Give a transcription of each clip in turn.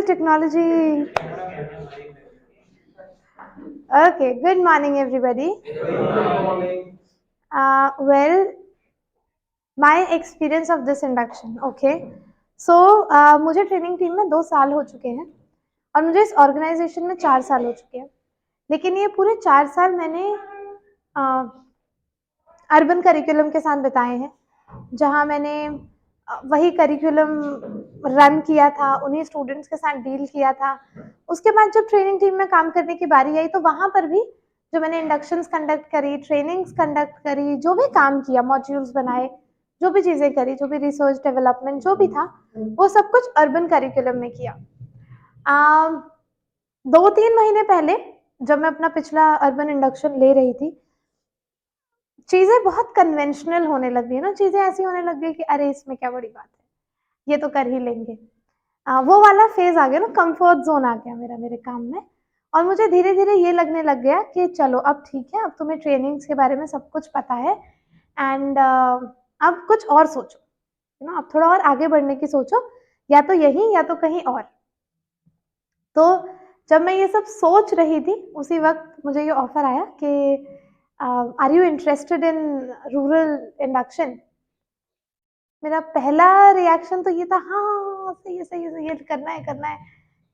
Will technology... Okay, good morning, everybody. Well, my experience of this induction, okay. So, मुझे training team में 2 साल हो चुके हैं और मुझे इस ऑर्गेनाइजेशन में 4 साल हो चुके हैं। लेकिन ये पूरे 4 साल मैंने अर्बन करिकुलम के साथ बिताए हैं, जहाँ मैंने वही करिकुलम रन किया था, उन्हीं स्टूडेंट्स के साथ डील किया था। उसके बाद जब ट्रेनिंग टीम में काम करने की बारी आई, तो वहाँ पर भी जो मैंने इंडक्शंस कंडक्ट करी, ट्रेनिंग्स कंडक्ट करी, जो भी काम किया, मॉड्यूल्स बनाए, जो भी चीज़ें करी, जो भी रिसर्च डेवलपमेंट जो भी था, वो सब कुछ अर्बन करिकुलम में किया। 2-3 महीने पहले जब मैं अपना पिछला अर्बन इंडक्शन ले रही थी, चीज़ें बहुत कन्वेंशनल होने लग गई ना, चीज़ें ऐसी होने लग गई कि अरे इसमें क्या बड़ी बात है, ये तो कर ही लेंगे। वो वाला फेज़ आ गया ना, कंफर्ट जोन आ गया मेरे काम में, और मुझे धीरे-धीरे ये लगने लग गया कि चलो अब ठीक है, अब तुम्हें ट्रेनिंग्स के बारे में सब कुछ पता है एंड अब कुछ और सोचो, यू नो, अब थोड़ा और आगे बढ़ने की सोचो, या तो यहीं या तो कहीं और। तो जब मैं ये सब सोच रही थी, उसी वक़्त मुझे ये ऑफ़र आया कि are you interested in rural induction? मेरा पहला रिएक्शन तो ये था, हाँ, सही है, सही है, सही है, करना है।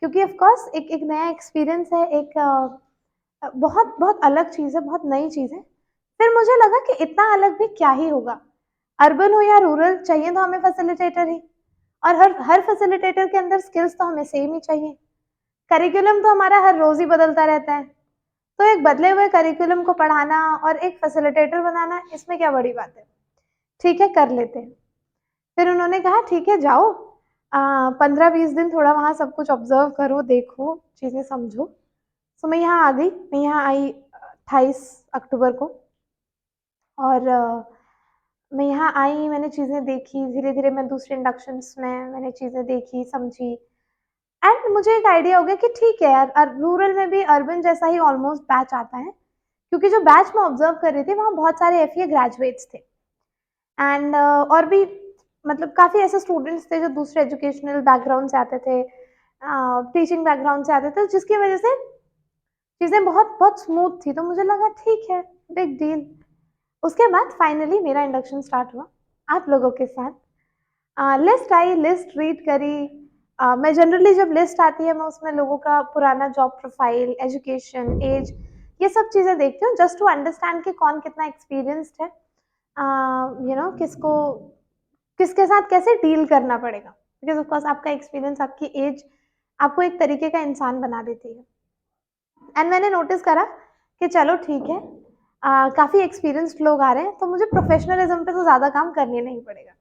क्योंकि ऑफ़ कोर्स एक नया एक्सपीरियंस है, एक बहुत बहुत अलग चीज़ है, बहुत नई चीज़ है। फिर मुझे लगा कि इतना अलग भी क्या ही होगा? अर्बन हो या रूरल, चाहिए तो हमें फैसिलिटेटर ही, और हर फैसिलिटेटर के अंदर स्किल्स तो हमें सेम ही चाहिए। करिकुलम तो हमारा हर रोज़ ही बदलता रहता है। तो एक बदले हुए करिकुलम को पढ़ाना और एक फैसिलिटेटर बनाना, इसमें क्या बड़ी बात है? ठीक है, कर लेते हैं। फिर उन्होंने कहा ठीक है, जाओ 15-20 दिन थोड़ा वहाँ सब कुछ ऑब्ज़र्व करो, देखो, चीज़ें समझो। तो मैं यहाँ आ गई, मैं यहाँ आई 28 अक्टूबर को, और मैं यहाँ आई, मैंने चीज़ें देखी, धीरे-धीरे मैं दूसरे इंडक्शंस में मैंने चीज़ें देखी, समझी, एंड मुझे एक आइडिया हो गया कि ठीक है यार, रूरल में भी अर्बन जैसा ही ऑलमोस्ट बैच आता है, क्योंकि जो बैच मैं ऑब्ज़र्व कर रही थी, वहाँ बहुत सारे एफए ग्रेजुएट्स थे एंड और भी मतलब काफ़ी ऐसे स्टूडेंट्स थे जो दूसरे एजुकेशनल बैकग्राउंड से आते थे, टीचिंग बैकग्राउंड से आते थे, जिसकी वजह से चीज़ें बहुत बहुत स्मूथ थी। तो मुझे लगा ठीक है, बिग डील। उसके बाद फाइनली मेरा इंडक्शन स्टार्ट हुआ आप लोगों के साथ। लिस्ट आई, लिस्ट रीड करी। मैं जनरली जब लिस्ट आती है, मैं उसमें लोगों का पुराना जॉब प्रोफाइल, एजुकेशन, एज, ये सब चीज़ें देखती हूँ, जस्ट टू अंडरस्टैंड कि कौन कितना एक्सपीरियंस्ड है, यू नो, किसको किसके साथ कैसे डील करना पड़ेगा, बिकॉज़ ऑफ कोर्स आपका एक्सपीरियंस, आपकी एज आपको एक तरीके का इंसान बना देती है। एंड मैंने नोटिस करा कि चलो ठीक है, काफ़ी एक्सपीरियंस्ड लोग आ रहे हैं, तो मुझे प्रोफेशनलिज्म पे तो ज़्यादा काम करने नहीं पड़ेगा,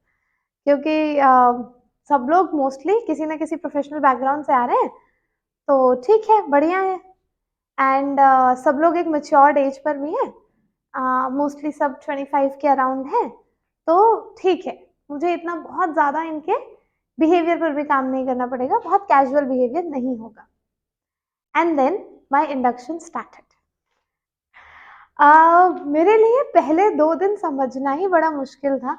क्योंकि सब लोग मोस्टली किसी न किसी प्रोफेशनल बैकग्राउंड से आ रहे हैं, तो ठीक है, बढ़िया है। एंड सब लोग एक मैच्योर्ड एज पर भी हैं, मोस्टली सब 25 के अराउंड हैं, तो ठीक है, मुझे इतना बहुत ज़्यादा इनके बिहेवियर पर भी काम नहीं करना पड़ेगा, बहुत कैजुअल बिहेवियर नहीं होगा। And then my induction started. मेरे लिए पहले 2 दिन समझना ही बड़ा मुश्किल था,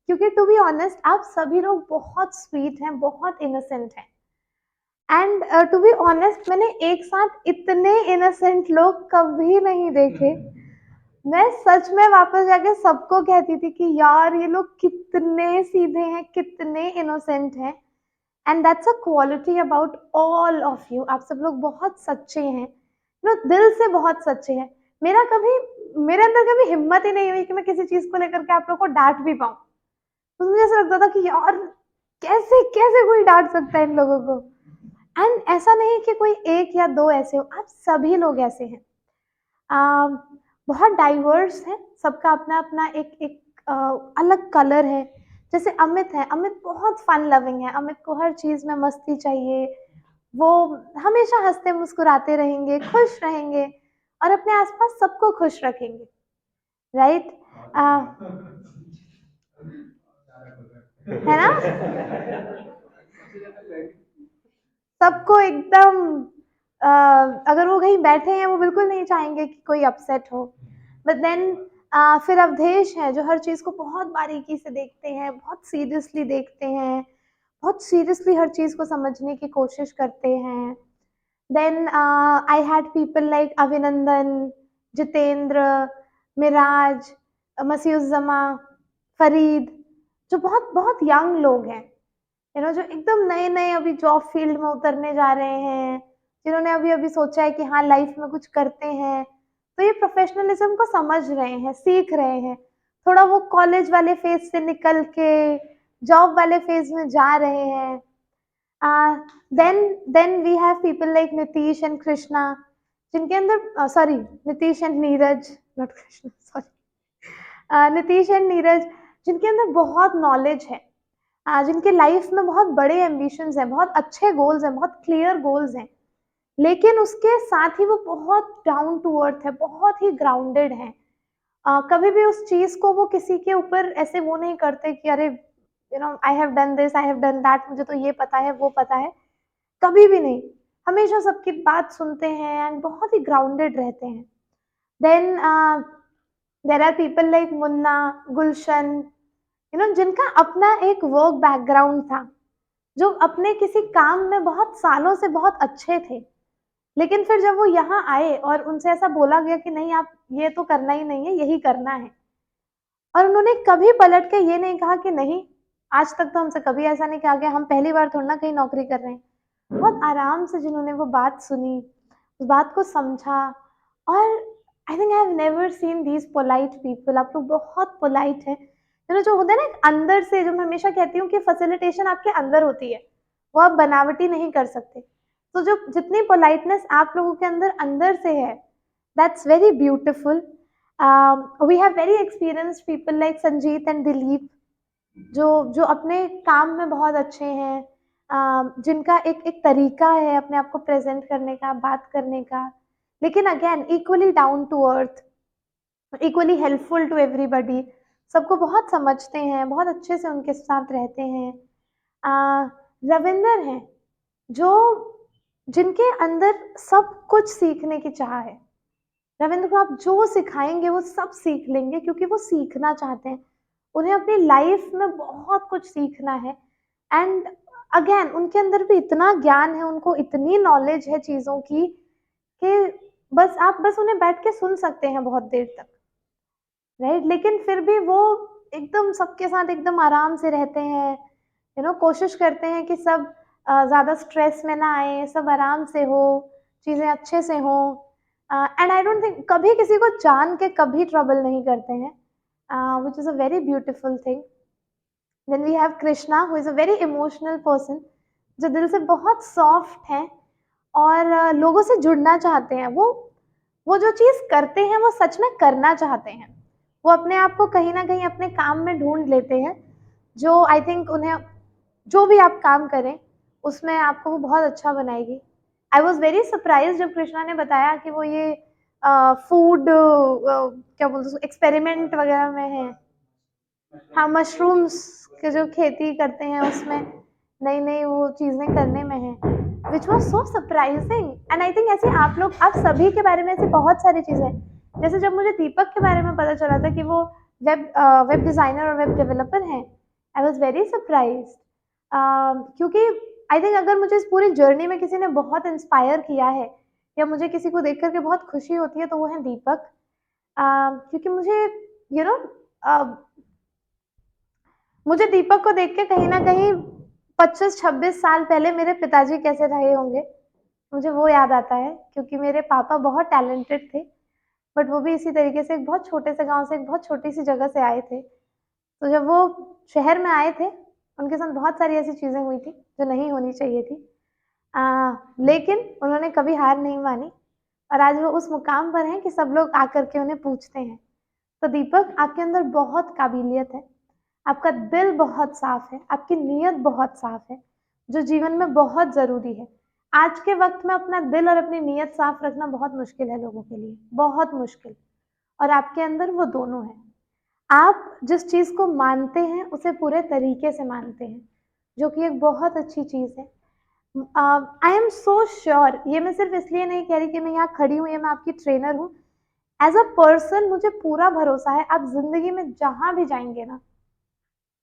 क्योंकि टू बी ऑनेस्ट आप सभी लोग बहुत स्वीट हैं, बहुत इनोसेंट हैं, एंड टू बी ऑनेस्ट मैंने एक साथ इतने इनोसेंट लोग कभी नहीं देखे। मैं सच में वापस जाके सबको कहती थी कि यार ये लोग कितने सीधे हैं, कितने इनोसेंट हैं, and that's a quality about all of you. आप सब लोग बहुत सच्चे हैं, नो, दिल से बहुत सच्चे हैं। मेरे अंदर कभी हिम्मत ही नहीं हुई कि मैं किसी चीज़ को लेकर के आप लोग को डाँट भी पाऊँ। तो मुझे ऐसा लगता था कि यार कैसे कैसे कोई डाँट सकता है इन लोगों को? एंड ऐसा नहीं कि कोई 1 या 2 ऐसे हो, आप सभी लोग ऐसे हैं। बहुत डाइवर्स है, सबका अपना-अपना एक एक अलग कलर है। जैसे अमित है, अमित बहुत फन लविंग है, अमित को हर चीज़ में मस्ती चाहिए, वो हमेशा हँसते-मुस्कुराते रहेंगे, खुश रहेंगे और अपने आस-पास सबको खुश रखेंगे, राइट? है ना? सबको एकदम अगर वो कहीं बैठे हैं, वो बिल्कुल नहीं चाहेंगे कि कोई अपसेट हो। बट देन फिर अवधेश हैं, जो हर चीज़ को बहुत बारीकी से देखते हैं, बहुत सीरियसली देखते हैं, बहुत सीरियसली हर चीज़ को समझने की कोशिश करते हैं। Then I had people like Abhinandan, Jitendra, Miraj, मसीउज़्ज़मा, Farid, जो बहुत बहुत यंग लोग हैं, जो एकदम नए-नए अभी जॉब फील्ड में उतरने जा रहे हैं, जिन्होंने अभी-अभी सोचा है कि हाँ, लाइफ में कुछ करते हैं। तो ये प्रोफ़ेशनलिज़्म को समझ रहे हैं, सीख रहे हैं। थोड़ा वो कॉलेज वाले फ़ेज़ से निकल के जॉब वाले फ़ेज़ में जा रहे हैं। Then we have people like Nitish and Krishna, जिनके अंदर sorry, Nitish and Neeraj, not Krishna, sorry. Nitish and Neeraj, जिनके अंदर बहुत नॉलेज है, जिनके लाइफ में बहुत बड़े एम्बिशंस हैं, बहुत अच्छे गोल्स हैं, बहुत क्लियर गोल्स हैं, लेकिन उसके साथ ही वो बहुत डाउन टू अर्थ है, बहुत ही ग्राउंडेड हैं। कभी भी उस चीज़ को वो किसी के ऊपर ऐसे वो नहीं करते कि अरे I have done this, I have done that, मुझे तो ये पता है, वो पता है, कभी भी नहीं। हमेशा सबकी बात सुनते हैं एंड बहुत ही ग्राउंडेड रहते हैं। Then there are people like Munna, Gulshan, जिनका अपना एक वर्क बैकग्राउंड था, जो अपने किसी काम में बहुत सालों से बहुत अच्छे थे। लेकिन फिर जब वो यहाँ आए और उनसे ऐसा बोला गया कि नहीं, आप ये तो करना ही नहीं है, यही करना है। और उन्होंने कभी पलट के ये नहीं कहा कि नहीं, आज तक तो हमसे कभी ऐसा नहीं कहा गया, हम पहली बार थोड़ी ना कहीं नौकरी कर रहे हैं। बहुत आराम से जिन्होंने वो बात सुनी, उस बात को समझा, और I think I have never seen these polite people. आप लोग बहुत पोलाइट हैं। जो होता है ना एक अंदर से, जो मैं हमेशा कहती हूँ कि फैसिलिटेशन आपके अंदर होती है, वो आप बनावटी नहीं कर सकते। तो जो जितनी पोलाइटनेस आप लोगों के अंदर से है, that's very beautiful. We have very experienced people like Sanjeet and Dilip, जो जो अपने काम में बहुत अच्छे हैं, जिनका एक एक तरीका है अपने आप को प्रेज़ेंट करने का, बात करने का, लेकिन again equally down to earth, equally helpful to everybody, सबको बहुत समझते हैं, बहुत अच्छे से उनके साथ रहते हैं। रविंदर हैं, जो जिनके अंदर सब कुछ सीखने की चाह है। रविंद्र को आप जो सिखाएँगे वो सब सीख लेंगे, क्योंकि वो सीखना चाहते हैं। उन्हें अपनी लाइफ में बहुत कुछ सीखना है, एंड अगेन उनके अंदर भी इतना ज्ञान है, उनको इतनी नॉलेज है चीज़ों की, कि आप बस उन्हें बैठ के सुन सकते हैं बहुत देर तक, राइट? लेकिन फिर भी वो एकदम सबके साथ एकदम आराम से रहते हैं, कोशिश करते हैं कि सब ज़्यादा स्ट्रेस में ना आएँ, सब आराम से हो, चीज़ें अच्छे से हों, एंड आई डोंट थिंक कभी किसी को जान के कभी ट्रबल नहीं करते हैं, which is a very beautiful thing. Then we have Krishna, who is a very emotional person, जो दिल से बहुत सॉफ्ट हैं और लोगों से जुड़ना चाहते हैं। वो जो चीज़ करते हैं वो सच में करना चाहते हैं। वो अपने आप को कहीं न कहीं अपने काम में ढूँढ लेते हैं, जो आई थिंक उन्हें जो भी आप काम करें, उसमें आपको वो बहुत अच्छा बनाएगी। आई वाज़ वेरी सरप्राइज़्ड जब कृष्णा ने बताया कि वो ये फूड क्या बोलते हैं उसको, एक्सपेरिमेंट वगैरह में हैं। हाँ, मशरूम्स की जो खेती करते हैं उसमें नई-नई वो चीज़ें करने में हैं, which was so surprising, and I think ऐसे आप सभी के बारे में ऐसी बहुत सारी चीज़ें हैं। जैसे जब मुझे दीपक के बारे में पता चला था कि वो वेब डिज़ाइनर और वेब डेवलपर हैं, आई वाज़ वेरी सरप्राइज़्ड, क्योंकि आई थिंक अगर मुझे इस पूरी जर्नी में किसी ने बहुत इंस्पायर किया है, या मुझे किसी को देख कर के बहुत खुशी होती है, तो वो है दीपक। क्योंकि यू नो अ, मुझे दीपक को देख के कहीं न कहीं 25-26 साल पहले मेरे पिताजी कैसे रहे होंगे, मुझे वो याद आता है, क्योंकि मेरे पापा बहुत टैलेंटेड थे, बट वो भी इसी तरीके से एक बहुत छोटे से गाँव से एक बहुत छोटी-सी जगह से आए थे। तो जब वो शहर में आए थे, उनके साथ बहुत सारी ऐसी चीज़ें हुई थी, जो नहीं होनी चाहिए थी। लेकिन उन्होंने कभी हार नहीं मानी, और आज वो उस मुकाम पर हैं कि सब लोग आकर के उन्हें पूछते हैं। तो दीपक, आपके अंदर बहुत काबिलियत है, आपका दिल बहुत साफ़ है, आपकी नीयत बहुत साफ़ है, जो जीवन में बहुत ज़रूरी है। आज के वक़्त में अपना दिल और अपनी नीयत साफ़ रखना बहुत मुश्किल है लोगों के लिए, बहुत मुश्किल, और आपके अंदर वो दोनों है। आप जिस चीज़ को मानते हैं, उसे पूरे तरीके से मानते हैं, जो कि एक बहुत अच्छी चीज़ है। आई एम सो श्योर, ये मैं सिर्फ़ इसलिए नहीं कह रही कि मैं यहाँ खड़ी हूँ या मैं आपकी ट्रेनर हूँ। एज़ अ पर्सन मुझे पूरा भरोसा है, आप ज़िंदगी में जहाँ भी जाएँगे ना,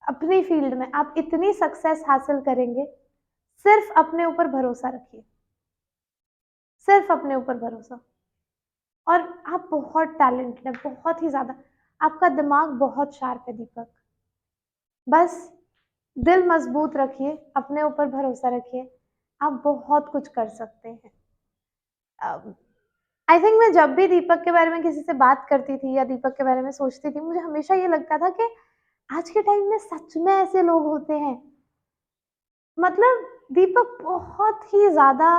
अपनी फील्ड में आप इतनी सक्सेस हासिल करेंगे, सिर्फ अपने ऊपर भरोसा रखिए, सिर्फ अपने ऊपर भरोसा। और आप बहुत टैलेंटेड है, बहुत ही ज्यादा, आपका दिमाग बहुत शार्प है दीपक। बस दिल मजबूत रखिए, अपने ऊपर भरोसा रखिए, आप बहुत कुछ कर सकते हैं। आई थिंक मैं जब भी दीपक के बारे में किसी से बात करती थी या दीपक के बारे में सोचती थी, मुझे हमेशा ये लगता था कि आज के टाइम में सच में ऐसे लोग होते हैं। मतलब दीपक बहुत ही ज्यादा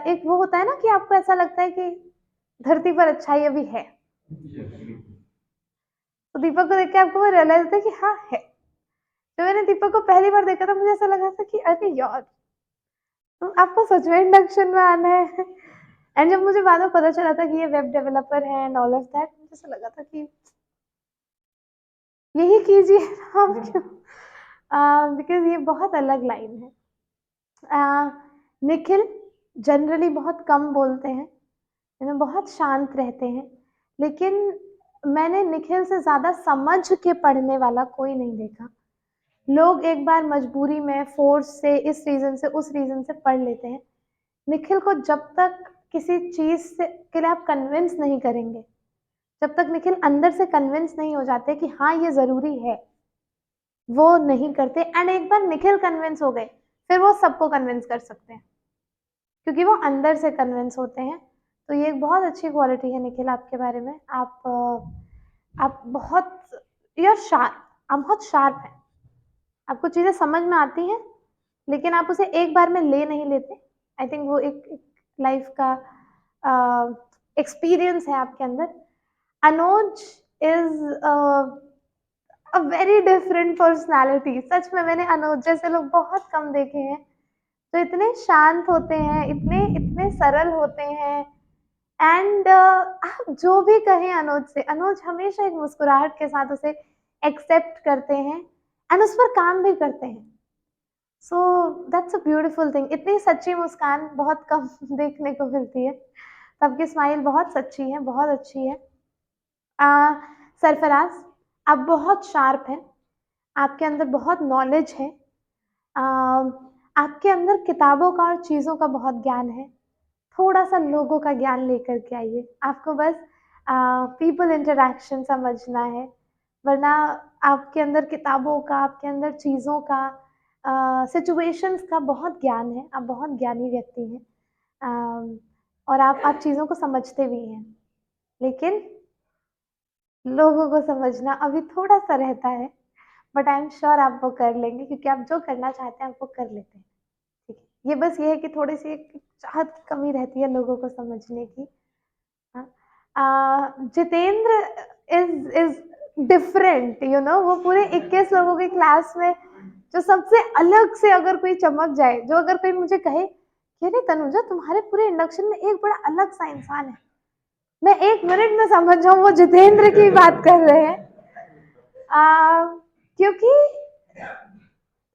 एक वो होता है ना कि आपको ऐसा लगता है कि धरती पर अच्छाई अभी है। तो दीपक को देख के आपको वो रियलाइज होता है कि हाँ है। तो मैंने दीपक को पहली बार देखा था, मुझे ऐसा लगा था कि अरे यार, तो आपको सच में इंडक्शन में आना है। एंड जब मुझे बाद में पता चला था कि ये वेब डेवलपर है एंड ऑल ऑफ दैट, मुझे ऐसा लगा था कि यही कीजिए आप क्यों, बिकॉज ये बहुत अलग लाइन है। निखिल जनरली बहुत कम बोलते हैं, इन्हें बहुत शांत रहते हैं, लेकिन मैंने निखिल से ज्यादा समझ के पढ़ने वाला कोई नहीं देखा। लोग एक बार मजबूरी में फोर्स से, इस रीजन से उस रीजन से पढ़ लेते हैं। निखिल को जब तक किसी चीज से के लिए आप कन्विंस नहीं करेंगे, जब तक निखिल अंदर से कन्विंस नहीं हो जाते कि हाँ ये जरूरी है, वो नहीं करते। एंड एक बार निखिल कन्विंस हो गए, फिर वो सबको कन्विंस कर सकते हैं, क्योंकि वो अंदर से कन्विंस होते हैं। तो ये एक बहुत अच्छी क्वालिटी है निखिल आपके बारे में। आप बहुत, यू आर शार्प, आप बहुत शार्प हैं, आपको चीजें समझ में आती हैं, लेकिन आप उसे एक बार में ले नहीं लेते। आई थिंक वो एक लाइफ का एक्सपीरियंस है आपके अंदर। Anuj is a very different personality. सच में मैंने अनुज जैसे लोग बहुत कम देखे हैं, तो इतने शांत होते हैं, इतने इतने सरल होते हैं। एंड आप जो भी कहें अनुज से, अनुज हमेशा एक मुस्कुराहट के साथ उसे एक्सेप्ट करते हैं एंड उस पर काम भी करते हैं। So that's a beautiful thing. इतनी सच्ची मुस्कान बहुत कम देखने को मिलती है। सबकी स्माइल बहुत सच्ची है, बहुत अच्छी है। सरफराज, आप बहुत शार्प हैं, आपके अंदर बहुत नॉलेज है, आ, आपके अंदर किताबों का और चीज़ों का बहुत ज्ञान है। थोड़ा सा लोगों का ज्ञान लेकर के आइए, आपको बस पीपल इंटरेक्शन समझना है, वरना आपके अंदर किताबों का, आपके अंदर चीज़ों का, सिचुएशंस का बहुत ज्ञान है। आप बहुत ज्ञानी व्यक्ति हैं, और आप चीज़ों को समझते भी हैं, लेकिन लोगों को समझना अभी थोड़ा सा रहता है। बट आई एम श्योर आप वो कर लेंगे, क्योंकि आप जो करना चाहते हैं आप वो कर लेते हैं। ठीक है, ये बस ये है कि थोड़ी सी एक चाहत की कमी रहती है लोगों को समझने की। Jitendra is different, you know. वो पूरे 21 लोगों की क्लास में जो सबसे अलग से अगर कोई चमक जाए, जो अगर कोई मुझे कहे कि अरे तनुजा तुम्हारे पूरे इंडक्शन में एक बड़ा अलग सा इंसान है, मैं 1 मिनट में समझ जाऊं वो जितेंद्र की बात कर रहे हैं। क्योंकि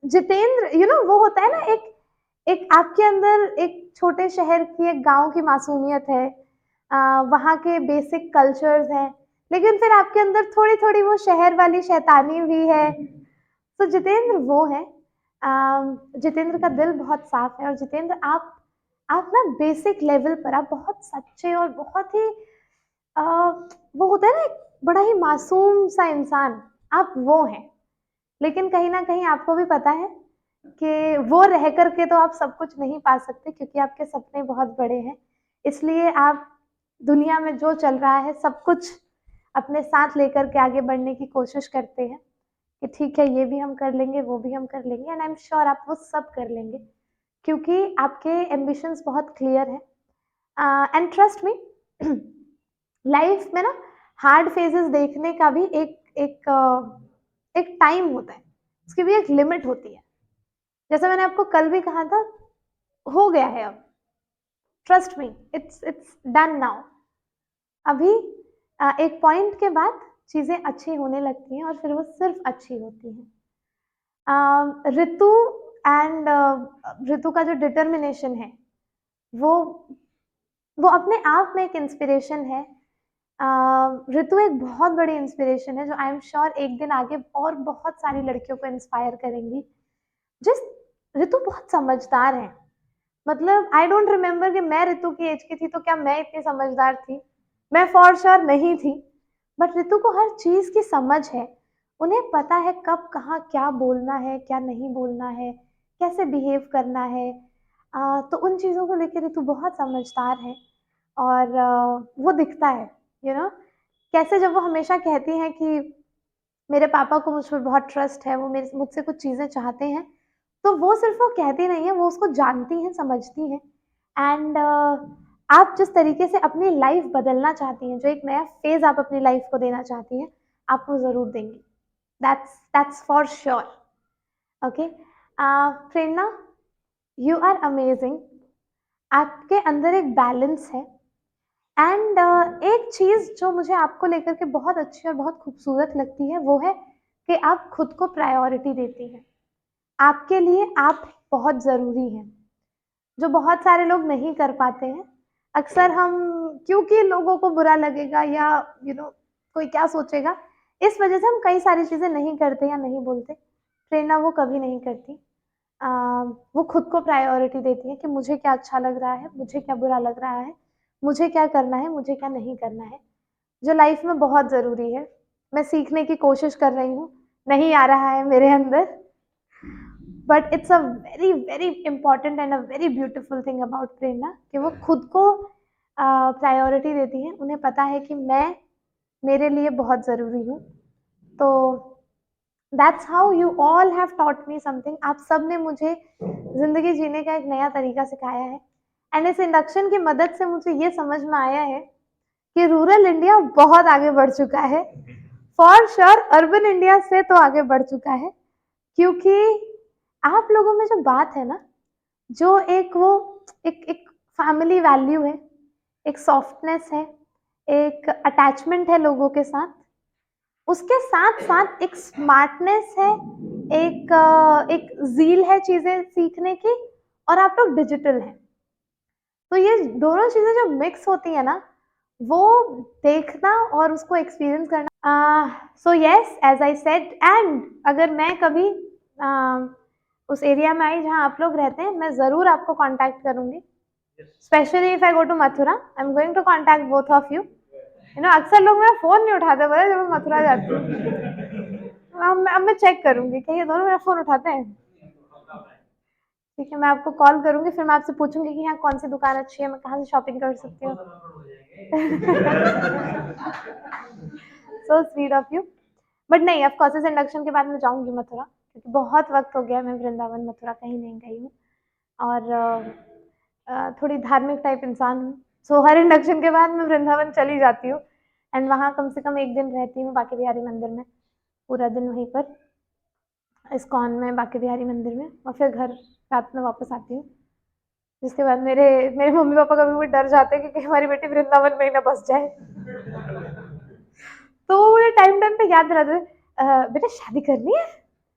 जितेंद्र, यू नो, वो होता है ना, एक एक आपके अंदर एक छोटे शहर की, एक गांव की मासूमियत है, वहाँ के बेसिक कल्चर्स हैं, लेकिन फिर आपके अंदर थोड़ी थोड़ी वो शहर वाली शैतानी भी है। तो जितेंद्र वो है। जितेंद्र का दिल बहुत साफ है, और जितेंद्र आप ना बेसिक लेवल पर आप बहुत सच्चे और बहुत ही वो होता है ना एक बड़ा ही मासूम सा इंसान, आप वो हैं। लेकिन कहीं ना कहीं आपको भी पता है कि वो रह करके तो आप सब कुछ नहीं पा सकते, क्योंकि आपके सपने बहुत बड़े हैं। इसलिए आप दुनिया में जो चल रहा है सब कुछ अपने साथ लेकर के आगे बढ़ने की कोशिश करते हैं कि ठीक है ये भी हम कर लेंगे, वो भी हम कर लेंगे, एंड आई एम श्योर आप वो सब कर लेंगे, क्योंकि आपके एम्बिशंस बहुत क्लियर है। एंड ट्रस्ट मी, लाइफ में ना हार्ड फेजेस देखने का भी एक टाइम होता है, उसकी भी एक लिमिट होती है। जैसे मैंने आपको कल भी कहा था, हो गया है अब, trust me, it's done now. अभी एक पॉइंट के बाद चीजें अच्छी होने लगती हैं, और फिर वो सिर्फ अच्छी होती हैं। ऋतु एंड ऋतु का जो डिटर्मिनेशन है, वो वो अपने आप में एक इंस्पिरेशन है। ऋतु एक बहुत बड़ी इंस्पिरेशन है जो आई एम श्योर एक दिन आगे और बहुत सारी लड़कियों को इंस्पायर करेंगी। जिस ऋतु बहुत समझदार है, मतलब आई डोंट रिमेम्बर कि मैं ऋतु की एज की थी तो क्या मैं इतनी समझदार थी, मैं फॉर श्योर नहीं थी। बट ऋतु को हर चीज की समझ है, उन्हें पता है कब कहाँ क्या बोलना है क्या नहीं बोलना है, कैसे बिहेव करना है। तो उन चीजों को लेकर ऋतु बहुत समझदार है। और वो दिखता है, यू नो, कैसे जब वो हमेशा कहती हैं कि मेरे पापा को मुझ पर बहुत ट्रस्ट है, वो मेरे मुझसे कुछ चीज़ें चाहते हैं, तो वो सिर्फ़ वो कहती नहीं है, वो उसको जानती हैं, समझती हैं। एंड आप जिस तरीके से अपनी लाइफ़ बदलना चाहती हैं, जो एक नया फ़ेज़ आप अपनी लाइफ़ को देना चाहती हैं, आप वो ज़रूर देंगी। That's for sure. Okay. Prerna, you are amazing. आपके अंदर एक बैलेंस है। एंड एक चीज़ जो मुझे आपको लेकर के बहुत अच्छी और बहुत खूबसूरत लगती है, वो है कि आप खुद को प्रायोरिटी देती हैं। आपके लिए आप बहुत ज़रूरी हैं, जो बहुत सारे लोग नहीं कर पाते हैं। अक्सर हम, क्योंकि लोगों को बुरा लगेगा या कोई क्या सोचेगा, इस वजह से हम कई सारी चीज़ें नहीं करते या नहीं बोलते। प्रेरणा वो कभी नहीं करती। अ, वो खुद को प्रायोरिटी देती है कि मुझे क्या अच्छा लग रहा है, मुझे क्या बुरा लग रहा है, मुझे क्या करना है, मुझे क्या नहीं करना है, जो लाइफ में बहुत ज़रूरी है। मैं सीखने की कोशिश कर रही हूँ, नहीं आ रहा है मेरे अंदर, but it's a very very important and a very beautiful thing about Prerna कि वो खुद को प्रायोरिटी देती है। उन्हें पता है कि मैं मेरे लिए बहुत ज़रूरी हूँ। तो that's how you all have taught me something. आप सब ने मुझे ज़िंदगी जीने का एक नया तरीका सिखाया है। एंड इस इंडक्शन की मदद से मुझे ये समझ में आया है कि रूरल इंडिया बहुत आगे बढ़ चुका है। फॉर श्योर अर्बन इंडिया से तो आगे बढ़ चुका है, क्योंकि आप लोगों में जो बात है ना, जो एक वो एक फैमिली वैल्यू है, एक सॉफ्टनेस है, एक अटैचमेंट है लोगों के साथ, उसके साथ साथ एक स्मार्टनेस है, एक ज़ील है चीज़ें सीखने की, और आप लोग डिजिटल हैं। तो ये दोनों चीज़ें जब मिक्स होती है ना, वो देखना और उसको एक्सपीरियंस करना। So yes, as I said, and अगर मैं कभी उस एरिया में आई जहाँ आप लोग रहते हैं, मैं ज़रूर आपको कांटेक्ट करूँगी। Specially if I go to Mathura, I am going to contact both of you. अक्सर लोग मेरा फ़ोन नहीं उठाते पता है जब मैं मथुरा जाती हूँ। अब मैं चेक करूँगी कि ये दोनों मेरा फ़ोन उठाते हैं। ठीक है, मैं आपको कॉल करूँगी, फिर मैं आपसे पूछूँगी कि यहाँ कौन-सी दुकान अच्छी है, मैं कहाँ से शॉपिंग कर सकती हूँ। So sweet of you. But नहीं, ऑफ कोर्स इस इंडक्शन के बाद मैं जाऊँगी मथुरा, क्योंकि बहुत वक़्त हो गया मैं वृंदावन, मथुरा कहीं नहीं गई हूँ। और थोड़ी धार्मिक टाइप इंसान हूँ, सो हर इंडक्शन के बाद मैं वृंदावन चली जाती हूँ। एंड वहाँ कम से कम 1 दिन रहती हूँ बांके बिहारी मंदिर में, पूरा दिन वहीं पर इस्कॉन में, बांके बिहारी मंदिर में, और फिर घर रात में वापस आती हूँ। जिसके बाद मेरे मेरे मम्मी-पापा कभी-कभी डर जाते हैं कि कहीं हमारी बेटी वृंदावन में ही ना बस जाए। तो वो मुझे टाइम-टाइम पे याद दिलाते थे, "बेटा शादी करनी है?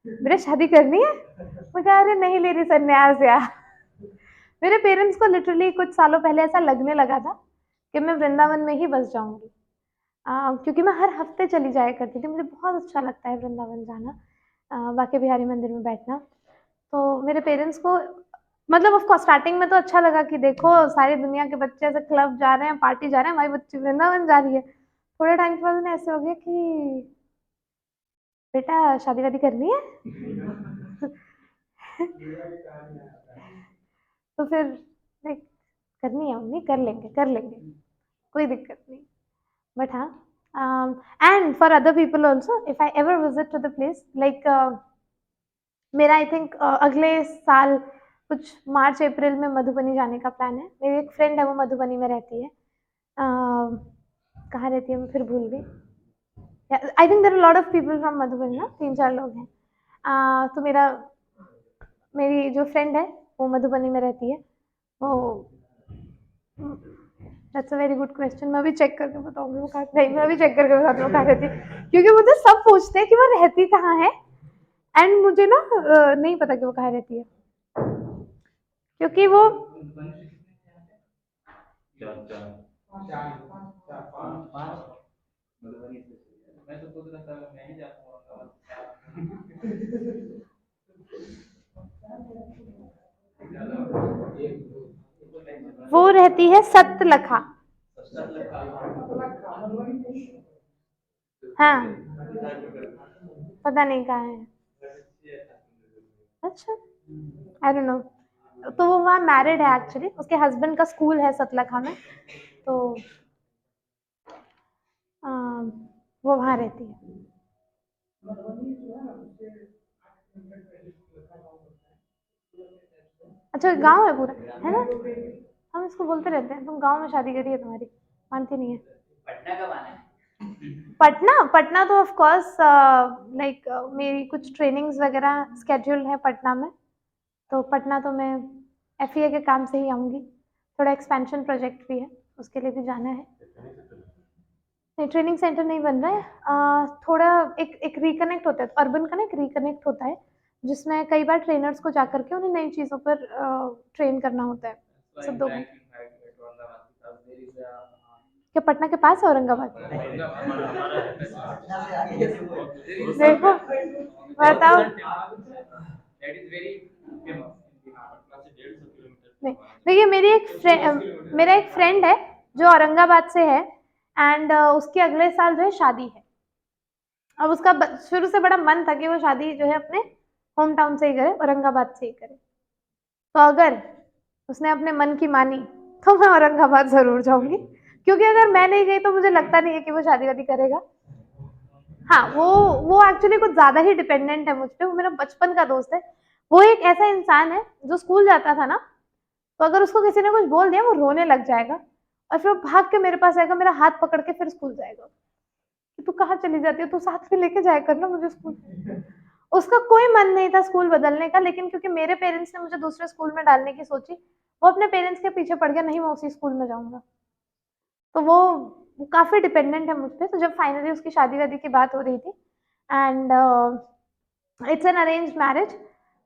बेटा शादी करनी है?" मैं कहा, "अरे नहीं ले रही सन्यास यार।" मेरे पेरेंट्स को लिटरली कुछ सालों पहले ऐसा लगने लगा था कि मैं वृंदावन में ही बस जाऊँगी। क्योंकि मैं हर हफ्ते चली जाया करती थी, मुझे बहुत अच्छा लगता है वृंदावन जाना, बांके बिहारी मंदिर में बैठना। तो मेरे पेरेंट्स को, मतलब ऑफ कोर्स स्टार्टिंग में तो अच्छा लगा कि देखो सारी दुनिया के बच्चे ऐसे क्लब जा रहे हैं, पार्टी जा रहे हैं, हमारी बच्ची वृंदावन जा रही है। थोड़े टाइम के बाद उन्हें ऐसे हो गया कि बेटा शादी-वादी करनी है? तो फिर लाइक करनी है मम्मी, कर लेंगे, कोई दिक्कत नहीं। बट हाँ, and for other people also, if I ever visit to the place, like मेरा आई थिंक अगले साल कुछ मार्च अप्रैल में मधुबनी जाने का प्लान है। मेरी एक फ्रेंड है, वो मधुबनी में रहती है। कहाँ रहती है मैं फिर भूल गई। I think there are lot of people from Madhubani ना, 3-4 लोग हैं। तो मेरी जो फ्रेंड है वो मधुबनी में रहती है। वो that's a very good question. मैं अभी चेक करके बताऊंगी वो कहाँ, नहीं मैं अभी चेक करके बताती हूँ वो कहाँ रहती है, क्योंकि मुझे सब पूछते हैं कि वो रहती कहाँ है, एंड मुझे ना नहीं पता कि वो कहाँ रहती है, क्योंकि वो वो रहती है सतलखा। हाँ, पता नहीं कहाँ है। अच्छा, आई डोंट नो। तो वो वहाँ मैरिड है एक्चुअली, उसके हस्बैंड का स्कूल है सतलखा में, तो अ, वो वहाँ रहती है। अच्छा, गाँव है पूरा, है ना? हम इसको बोलते रहते हैं, तुम गाँव में शादी करी है तुम्हारी, मानती नहीं है। पटना, पटना तो ऑफ कोर्स लाइक मेरी कुछ ट्रेनिंग्स वगैरह स्केड्यूल है पटना में, तो पटना तो मैं एफईए के काम से ही आऊँगी। थोड़ा एक्सपेंशन प्रोजेक्ट भी है, उसके लिए भी जाना है। नहीं, ट्रेनिंग सेंटर नहीं बन रहा है। थोड़ा एक एक रिकनेक्ट होता है, अर्बन का ना एक रिकनेक्ट होता है, जिसमें कई बार ट्रेनर्स को जाकर के उन्हें नई चीज़ों पर ट्रेन करना होता है। सब दो क्या पटना के पास है औरंगाबाद? देखो, बताओ। नहीं, देखिए मेरा एक फ्रेंड है जो औरंगाबाद से है, एंड उसके अगले साल जो है शादी है। अब उसका शुरू से बड़ा मन था कि वो शादी जो है अपने होम टाउन से ही करे, औरंगाबाद से ही करे। तो अगर उसने अपने मन की मानी तो मैं औरंगाबाद जरूर जाऊंगी, क्योंकि अगर मैं नहीं गई तो मुझे लगता नहीं है कि वो शादी वादी करेगा। हाँ, वो एक्चुअली कुछ ज्यादा ही डिपेंडेंट है मुझ पे। वो मेरा बचपन का दोस्त है। वो एक ऐसा इंसान है जो स्कूल जाता था ना, तो अगर उसको किसी ने कुछ बोल दिया वो रोने लग जाएगा, और फिर वो भाग के मेरे पास आएगा, मेरा हाथ पकड़ के फिर स्कूल जाएगा कि तू कहाँ चली जाती है, तू साथ में लेके जाया कर ना मुझे स्कूल। उसका कोई मन नहीं था स्कूल बदलने का, लेकिन क्योंकि मेरे पेरेंट्स ने मुझे दूसरे स्कूल में डालने की सोची, वो अपने पेरेंट्स के पीछे पड़ गया, नहीं मैं उसी स्कूल में जाऊंगा। तो वो काफी डिपेंडेंट है मुझ पे। तो जब फाइनली उसकी शादी वादी की बात हो रही थी, and it's an arrange marriage,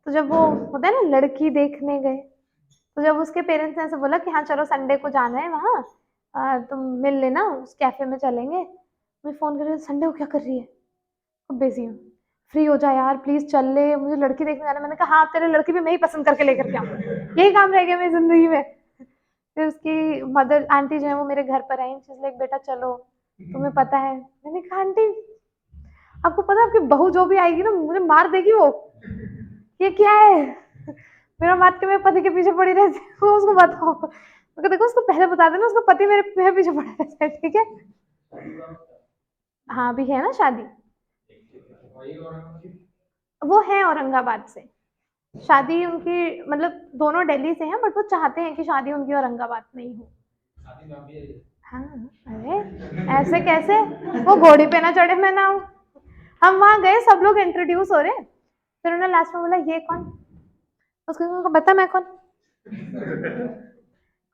तो जब वो होता है ना लड़की देखने गए, तो जब उसके पेरेंट्स ने ऐसे बोला कि हाँ चलो संडे को जाना है वहाँ, तुम मिल लेना, उस कैफे में चलेंगे। मैं फोन कर रही हूँ, संडे को क्या कर रही है? बिजी हूँ, फ्री हो जा यार प्लीज, चल ले, मुझे लड़की देखने जाना है। मैंने कहा हाँ, तेरे लड़की भी मैं ही पसंद करके लेकर के आऊँ, यही काम रह गया मेरी जिंदगी में। फिर उसकी मदर आंटी जो है वो मेरे घर पर आई, चीज लाइक बेटा चलो, तुम्हें पता है। मैंने कहा आंटी, आपको पता है आपकी बहू जो भी आएगी ना मुझे मार देगी वो, ये क्या है? मेरा मार के मेरे पति के पीछे पड़ी रहती है, वो उसको बताओ। तो देखो उसको पहले बता देना, उसका पति मेरे पीछे पड़ा रहता है, ठीक है? हाँ, अभी है ना शादी। वो है औरंगाबाद से। शादी उनकी मतलब दोनों दिल्ली से हैं, बट वो चाहते हैं कि शादी उनकी औरंगाबाद में ही हो। हाँ, अरे ऐसे कैसे, वो घोड़ी पे ना चढ़े मैं ना हूँ। हम वहां गए, सब लोग इंट्रोड्यूस हो रहे, फिर उन्होंने लास्ट में बोला ये कौन? उसको बता मैं कौन।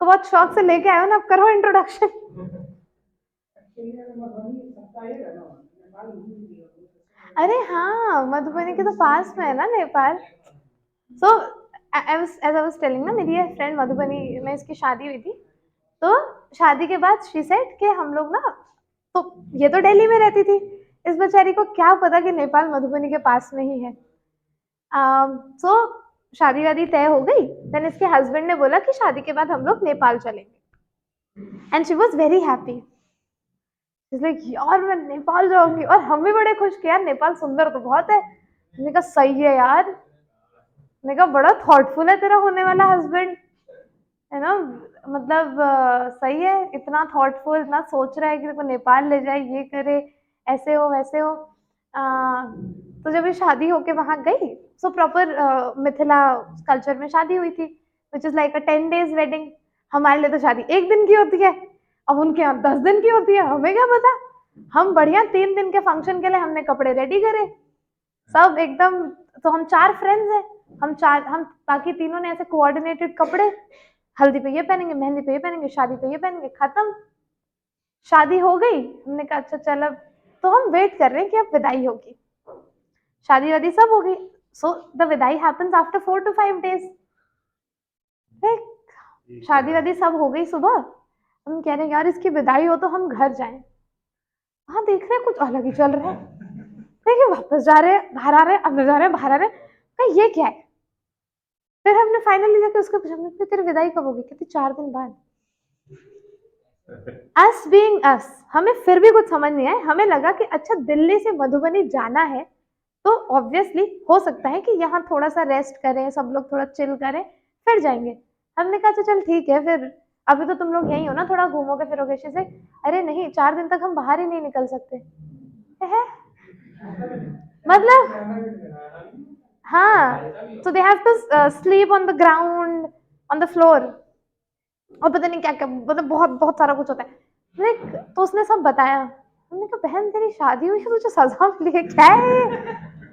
तो बहुत शौक से लेके आए हो ना, अब करो इंट्रोडक्शन। अरे हाँ, मधुबनी के तो पास में है ना Nepal. So as I was telling ना, मेरी फ्रेंड मधुबनी में इसकी शादी हुई थी। तो शादी के बाद शी सेड कि हम लोग ना, तो ये तो दिल्ली में रहती थी, इस बेचारी को क्या पता कि नेपाल मधुबनी के पास में ही है। सो शादी वादी तय हो गई। देन इसके हस्बैंड ने बोला कि शादी के बाद हम लोग नेपाल चलेंगे, and she was very happy. Like यार मैं नेपाल जाऊंगी, और हम भी बड़े खुश कि यार नेपाल सुंदर तो बहुत है। मैंने कहा सही है यार, मैंने कहा बड़ा थॉटफुल है तेरा होने वाला हस्बैंड, है ना? मतलब सही है, इतना थॉटफुल, इतना सोच रहा है कि देखो नेपाल ले जाए, ये करे, ऐसे हो वैसे हो। तो जब ये शादी होके वहां गई, सो प्रॉपर मिथिला कल्चर में शादी हुई थी, which is like a 10 days wedding. हमारे लिए तो शादी एक दिन की होती है, अब उनके यहाँ 10 दिन की होती है, हमें क्या पता। हम बढ़िया 3 दिन के फंक्शन के लिए हमने कपड़े रेडी करे, सब एकदम। तो हम 4 फ्रेंड्स हैं, हम बाकी तीनों ने ऐसे कोऑर्डिनेटेड कपड़े, हल्दी पे ये पहनेंगे, मेहंदी पे ये पहनेंगे, शादी पे ये पहनेंगे, खत्म। शादी हो गई, हमने कहा अच्छा चल अब, तो हम वेट कर रहे हैं कि अब विदाई होगी। शादी वादी सब हो गई, सो द विदाई हैपेंस आफ्टर 4 to 5 days। शादी वादी सब हो गई सुबह, हम कह रहे हैं यार इसकी विदाई हो तो हम घर जाएं, वहां देख रहे हैं कुछ अलग ही चल रहा है, देखिए वापस जा रहे हैं, बाहर आ रहे हैं, अंदर जा रहे हैं, बाहर आ रहे हैं, कहा ये क्या है। फिर हमने फाइनली जाके उसको पूछा, हमने कहा, तेरी विदाई कब होगी, कहती 4 दिन बाद। अस बीइंग अस, हमें फिर भी कुछ समझ नहीं आया, हमें लगा कि अच्छा दिल्ली से मधुबनी जाना है तो ऑब्वियसली हो सकता है कि यहाँ थोड़ा सा रेस्ट करें, सब लोग थोड़ा चिल करें, फिर जाएंगे। हमने कहा अच्छा चल ठीक है, फिर अभी तो तुम लोग यही हो ना, थोड़ा घूमोगे फिरोगे अच्छे से। अरे नहीं, 4 दिन तक हम बाहर ही नहीं निकल सकते है, मतलब हाँ, so they have to sleep on the ground, on the floor, और पता नहीं क्या क्या, मतलब बहुत बहुत सारा कुछ होता है। देख, तो उसने सब बताया। हमने कहा बहन तेरी शादी हुई है, तुझे सजा मिली है, क्या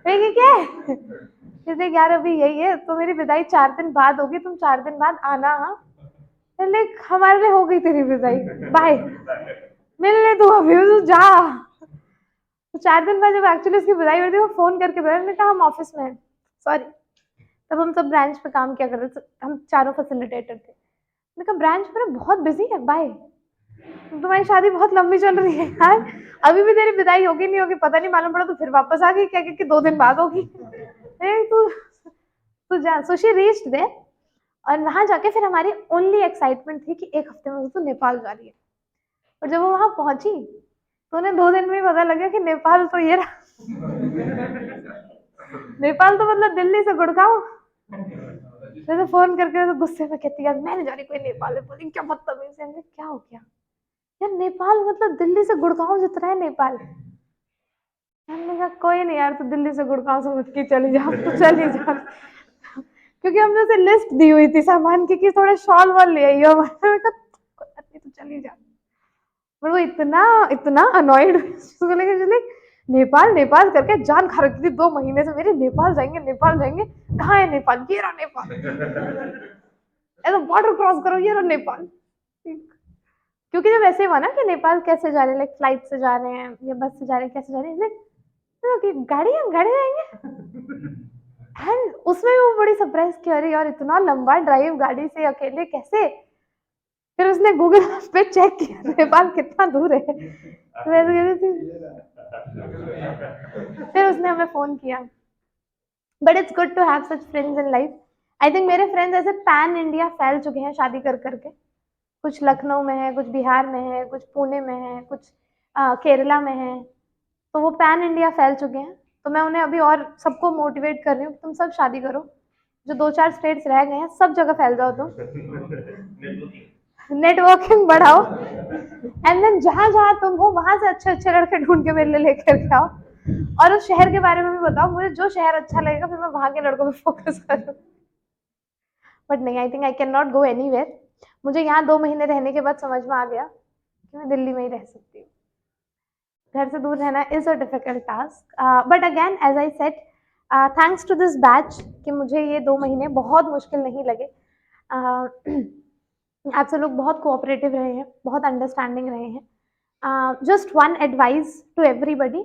है ये क्या है। कहते यार अभी यही है, तो मेरी विदाई 4 दिन बाद होगी, तुम 4 दिन बाद आना। हाँ, लाइक हमारे लिए हो गई तेरी विदाई, बाय, मिलने तू अभी तू जा। तो 4 दिन बाद जब एक्चुअली उसकी विदाई हुई थी, वो फोन करके बताया, मैंने कहा हम ऑफिस में हैं, सॉरी। तब हम सब ब्रांच पे काम किया करते थे, हम चारों फैसिलिटेटर थे। मैंने कहा ब्रांच में बहुत बिजी है, बाय, तुम्हारी शादी बहुत लंबी चल रही है यार, अभी भी तेरी विदाई होगी नहीं होगी पता नहीं, मालूम पड़ा तो फिर वापस आ गई क्या कि 2 दिन बाद होगी। तू तू जा। सो शी रीच्ड देयर, और वहां जाके फिर हमारी ओनली एक्साइटमेंट थी कि एक हफ्ते में तो नेपाल जा रही है। और जब वो वहां पहुंची तो उन्हें 2 दिन में पता लगा कि नेपाल तो ये रहा। नेपाल तो मतलब दिल्ली से गुड़गांव। जैसे फोन करके तो गुस्से में कहती यार मैं नहीं जा रही कोई नेपाल में। बोली क्या बदतमीज है, क्या हो गया यार, नेपाल मतलब दिल्ली से गुड़गांव जितना है नेपाल। हमने कहा कोई नहीं यार, तू दिल्ली से गुड़गांव समझ के चली जा, तो चली जा। क्योंकि हमने उसे लिस्ट दी हुई थी सामान की कि थोड़ा शॉल वॉल ले आई हो। मैंने कहा तू चली जा। पर वो इतना इतना अनॉयड उसको लेकर चले, नेपाल नेपाल करके जान खा रखी थी 2 महीने से मेरी, नेपाल जाएंगे नेपाल जाएंगे। कहाँ है नेपाल, ये रहा नेपाल, ऐसा बॉर्डर क्रॉस करो, ये रहा नेपाल। क्योंकि जब ऐसे हुआ ना कि नेपाल कैसे जा रहे हैं, लाइक फ्लाइट से जा रहे हैं या बस से जा रहे हैं, कैसे जा रहे हैं, तो गाड़ी हम गाड़ी जाएंगे। एंड उसमें भी वो बड़ी सरप्राइज की, अरे यार इतना लंबा ड्राइव गाड़ी से अकेले कैसे। फिर उसने गूगल पे चेक किया नेपाल कितना दूर है, तो वैसे कहती थी। फिर उसने हमें फोन किया। But it's good to have such friends in life. I think मेरे फ्रेंड्स ऐसे पैन इंडिया फैल चुके हैं शादी कर करके। कुछ लखनऊ में है, कुछ बिहार में है, कुछ पुणे में है, कुछ केरला में है, तो वो पैन इंडिया फैल चुके हैं। तो मैं उन्हें अभी और सबको मोटिवेट कर रही हूँ, तुम सब शादी करो, जो 2-4 स्टेट्स रह गए हैं सब जगह फैल जाओ तुम, नेटवर्किंग बढ़ाओ, एंड देन जहां जहां तुम हो वहां से अच्छे अच्छे लड़के ढूंढ के मेरे लिए लेकर के आओ, और उस शहर के बारे में भी बताओ मुझे, जो शहर अच्छा लगेगा फिर मैं वहां के लड़कों पे फोकस करूँ। बट नहीं, I think I can not go anywhere. मुझे यहाँ 2 महीने रहने के बाद समझ में आ गया कि मैं दिल्ली में ही रह सकती हूँ। घर से दूर रहना is a difficult task, but again as I said, thanks to this batch कि मुझे ये 2 महीने बहुत मुश्किल नहीं लगे। आप सब लोग बहुत कोऑपरेटिव रहे हैं, बहुत अंडरस्टैंडिंग रहे हैं। Just one advice to everybody,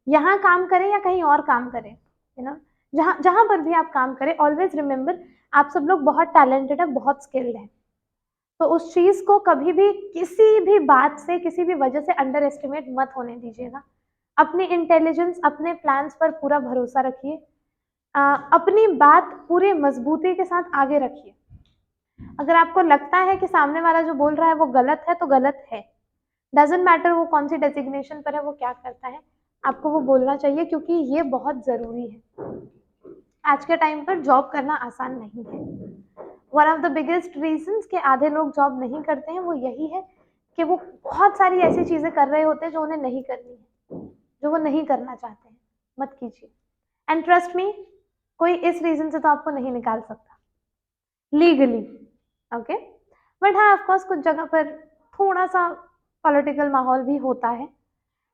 यहाँ काम करें या कहीं और काम करें, यू नो, जहाँ जहाँ पर भी आप काम करें, ऑलवेज रिमेंबर आप सब लोग बहुत टैलेंटेड है, बहुत स्किल्ड है। तो उस चीज को कभी भी किसी भी बात से, किसी भी वजह से अंडर एस्टिमेट मत होने दीजिएगा। अपनी इंटेलिजेंस, अपने प्लान्स पर पूरा भरोसा रखिए, अपनी बात पूरे मजबूती के साथ आगे रखिए। अगर आपको लगता है कि सामने वाला जो बोल रहा है वो गलत है तो गलत है, डजेंट मैटर वो कौन सी डेजिग्नेशन पर है, वो क्या करता है, आपको वो बोलना चाहिए, क्योंकि ये बहुत जरूरी है। आज के टाइम पर जॉब करना आसान नहीं है। One of the biggest reasons कि आधे लोग जॉब नहीं करते हैं वो यही है कि वो बहुत सारी ऐसी चीजें कर रहे होते हैं जो उन्हें नहीं करनी है, जो वो नहीं करना चाहते हैं। मत कीजिए, एंड ट्रस्ट मी, कोई इस रीजन से तो आपको नहीं निकाल सकता लीगली, ओके। बट हाँ, ऑफकोर्स कुछ जगह पर थोड़ा सा पॉलिटिकल माहौल भी होता है।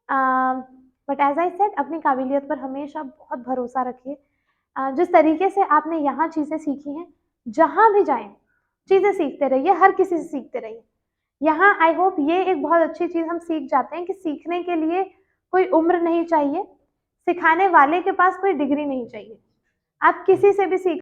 बट एज आई सेड, अपनी काबिलियत पर हमेशा बहुत भरोसा रखिए। जिस तरीके से आपने यहाँ चीज़ें सीखी हैं, जहाँ भी जाएं चीज़ें सीखते रहिए, हर किसी से सीखते रहिए। यहाँ आई होप ये एक बहुत अच्छी चीज़ हम सीख जाते हैं कि सीखने के लिए कोई उम्र नहीं चाहिए, सिखाने वाले के पास कोई डिग्री नहीं चाहिए, आप किसी से भी सीख